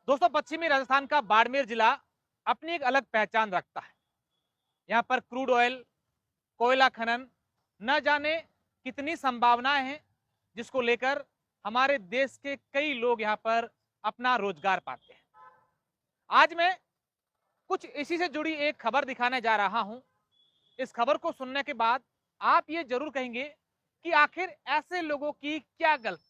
दोस्तों, पश्चिमी राजस्थान का बाड़मेर जिला अपनी एक अलग पहचान रखता है। यहाँ पर क्रूड ऑयल, कोयला खनन, न जाने कितनी संभावनाएं हैं, जिसको लेकर हमारे देश के कई लोग यहाँ पर अपना रोजगार पाते हैं। आज मैं कुछ इसी से जुड़ी एक खबर दिखाने जा रहा हूं। इस खबर को सुनने के बाद आप ये जरूर कहेंगे कि आखिर ऐसे लोगों की क्या गलती।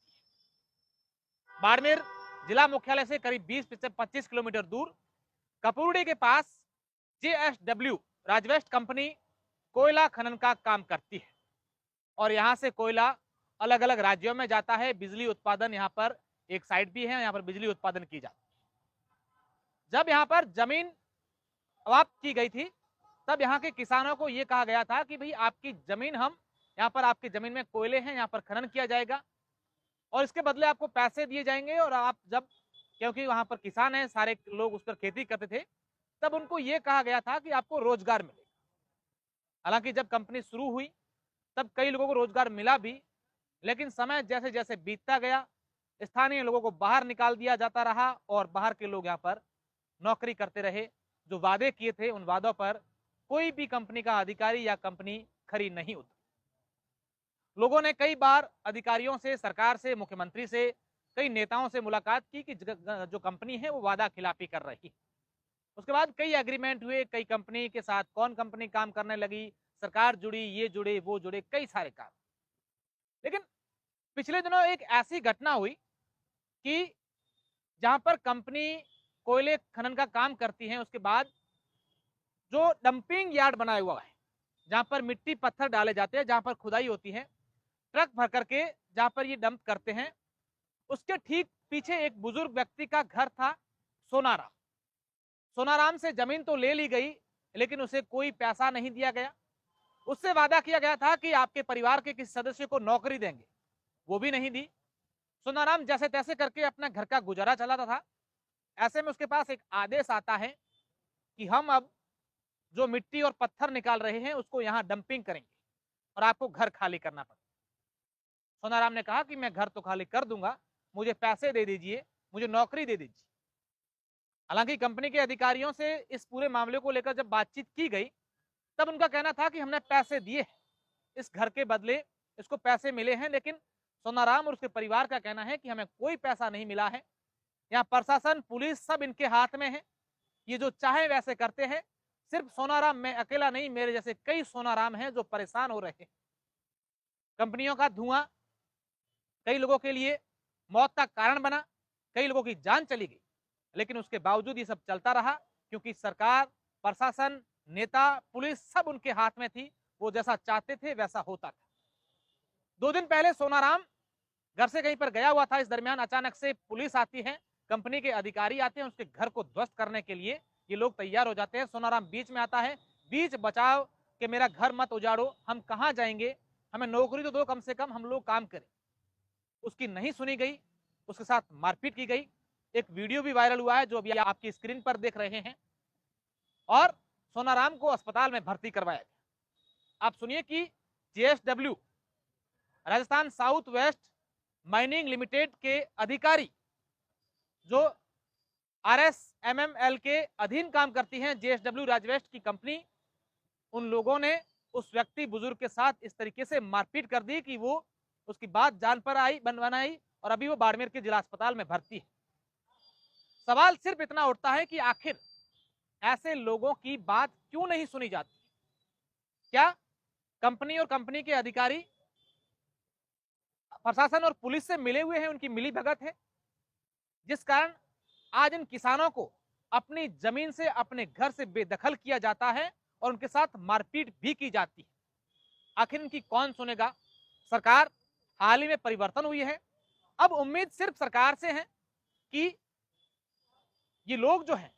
बाड़मेर जिला मुख्यालय से करीब 20 से 25 किलोमीटर दूर कपूरडी के पास JSW राजवेस्ट कंपनी कोयला खनन का काम करती है और यहां से कोयला अलग अलग राज्यों में जाता है। बिजली उत्पादन यहाँ पर एक साइट भी है, यहाँ पर बिजली उत्पादन की जाती है। जब यहाँ पर जमीन अवाप्त की गई थी, तब यहाँ के किसानों को यह कहा गया था कि भाई आपकी जमीन, हम यहाँ पर आपकी जमीन में कोयले हैं, यहाँ पर खनन किया जाएगा और इसके बदले आपको पैसे दिए जाएंगे। और आप जब, क्योंकि वहां पर किसान हैं, सारे लोग उस पर खेती करते थे, तब उनको यह कहा गया था कि आपको रोजगार मिलेगा। हालांकि जब कंपनी शुरू हुई तब कई लोगों को रोजगार मिला भी, लेकिन समय जैसे जैसे बीतता गया, स्थानीय लोगों को बाहर निकाल दिया जाता रहा और बाहर के लोग यहाँ पर नौकरी करते रहे। जो वादे किए थे उन वादों पर कोई भी कंपनी का अधिकारी या कंपनी खरी नहीं उतरी। लोगों ने कई बार अधिकारियों से, सरकार से, मुख्यमंत्री से, कई नेताओं से मुलाकात की कि जो कंपनी है वो वादा खिलाफी कर रही है। उसके बाद कई एग्रीमेंट हुए, कई कंपनी के साथ कौन कंपनी काम करने लगी, सरकार जुड़ी, ये जुड़े, वो जुड़े, कई सारे काम। लेकिन पिछले दिनों एक ऐसी घटना हुई कि जहां पर कंपनी कोयले खनन का काम करती है, उसके बाद जो डंपिंग यार्ड बनाया हुआ है, जहां पर मिट्टी पत्थर डाले जाते हैं, जहां पर खुदाई होती है, ट्रक भर करके जहां पर ये डंप करते हैं, उसके ठीक पीछे एक बुजुर्ग व्यक्ति का घर था, सोनाराम। सोनाराम से जमीन तो ले ली गई, लेकिन उसे कोई पैसा नहीं दिया गया। उससे वादा किया गया था कि आपके परिवार के किसी सदस्य को नौकरी देंगे, वो भी नहीं दी। सोनाराम जैसे तैसे करके अपना घर का गुजारा चलाता था। ऐसे में उसके पास एक आदेश आता है कि हम अब जो मिट्टी और पत्थर निकाल रहे हैं उसको यहाँ डंपिंग करेंगे और आपको घर खाली करना पड़ेगा। सोनाराम ने कहा कि मैं घर तो खाली कर दूंगा, मुझे पैसे दे दीजिए, मुझे नौकरी दे दीजिए। हालांकि कंपनी के अधिकारियों से इस पूरे मामले को लेकर जब बातचीत की गई, तब उनका कहना था कि हमने पैसे दिए हैं, इस घर के बदले इसको पैसे मिले हैं। लेकिन सोनाराम और उसके परिवार का कहना है कि हमें कोई पैसा नहीं मिला है। यहाँ प्रशासन, पुलिस सब इनके हाथ में है, ये जो चाहे वैसे करते हैं। सिर्फ सोनाराम मैं अकेला नहीं, मेरे जैसे कई सोनाराम हैं जो परेशान हो रहे हैं। कंपनियों का धुआं कई लोगों के लिए मौत का कारण बना, कई लोगों की जान चली गई, लेकिन उसके बावजूद ये सब चलता रहा, क्योंकि सरकार, प्रशासन, नेता, पुलिस सब उनके हाथ में थी। वो जैसा चाहते थे वैसा होता था। 2 दिन पहले सोनाराम घर से कहीं पर गया हुआ था। इस दरमियान अचानक से पुलिस आती है, कंपनी के अधिकारी आते हैं, उसके घर को ध्वस्त करने के लिए ये लोग तैयार हो जाते हैं। सोनाराम बीच में आता है, बीच बचाव कि मेरा घर मत उजाड़ो, हम कहां जाएंगे, हमें नौकरी तो दो, कम से कम हम लोग काम करें। उसकी नहीं सुनी गई, उसके साथ मारपीट की गई। एक वीडियो भी वायरल हुआ है जो अभी आपकी स्क्रीन पर देख रहे हैं, और सोनाराम को अस्पताल में भर्ती करवाया गया। आप सुनिए कि JSW Rajasthan south west mining limited के अधिकारी, जो RSMML के अधीन काम करती हैं, JSW राजवेस्ट की कंपनी, उन लोगों ने उस व्यक्ति बुजुर्ग के साथ इस तरीके से मारपीट कर दी कि वो, उसकी बात जान पर आई, बनाई, और अभी वो बाड़मेर के जिला अस्पताल में भर्ती है। सवाल सिर्फ इतना उठता है कि आखिर ऐसे लोगों की बात क्यों नहीं सुनी जाती। क्या कंपनी और कंपनी के अधिकारी प्रशासन और पुलिस से मिले हुए हैं, उनकी मिली भगत है, जिस कारण आज इन किसानों को अपनी जमीन से, अपने घर से बेदखल किया जाता है और उनके साथ मारपीट भी की जाती है। आखिर इनकी कौन सुनेगा। सरकार हाल ही में परिवर्तन हुई है, अब उम्मीद सिर्फ सरकार से है कि ये लोग जो हैं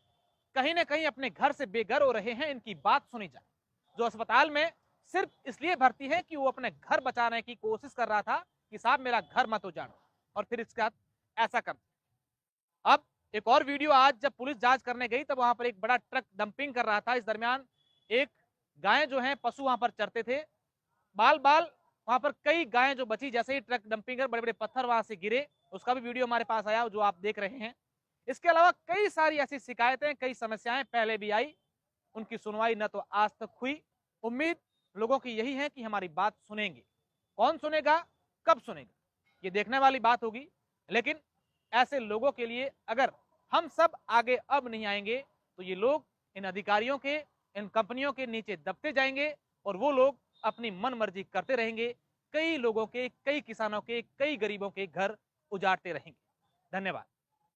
कहीं ना कहीं अपने घर से बेघर हो रहे हैं, इनकी बात सुनी जाए। जो अस्पताल में सिर्फ इसलिए भर्ती है कि वो अपने घर बचाने की कोशिश कर रहा था कि साहब मेरा घर मत उजाड़ो, और फिर इसके बाद ऐसा कर। अब एक और वीडियो, आज जब पुलिस जांच करने गई तब वहां पर एक बड़ा ट्रक डंपिंग कर रहा था। इस दरमियान एक गाय जो है, पशु वहां पर चरते थे, बाल बाल वहां पर कई गायें जो बची, जैसे ही ट्रक डंपिंग कर बड़े बड़े पत्थर वहां से गिरे, उसका भी वीडियो हमारे पास आया जो आप देख रहे हैं। इसके अलावा कई सारी ऐसी शिकायतें, कई समस्याएं पहले भी आई, उनकी सुनवाई न तो आज तक हुई। उम्मीद लोगों की यही है कि हमारी बात सुनेंगे। कौन सुनेगा, कब सुनेगा, ये देखने वाली बात होगी। लेकिन ऐसे लोगों के लिए अगर हम सब आगे अब नहीं आएंगे तो ये लोग इन अधिकारियों के, इन कंपनियों के नीचे दबते जाएंगे और वो लोग अपनी मन मर्जी करते रहेंगे। कई लोगों के, कई किसानों के, कई गरीबों के घर उजाड़ते रहेंगे। धन्यवाद।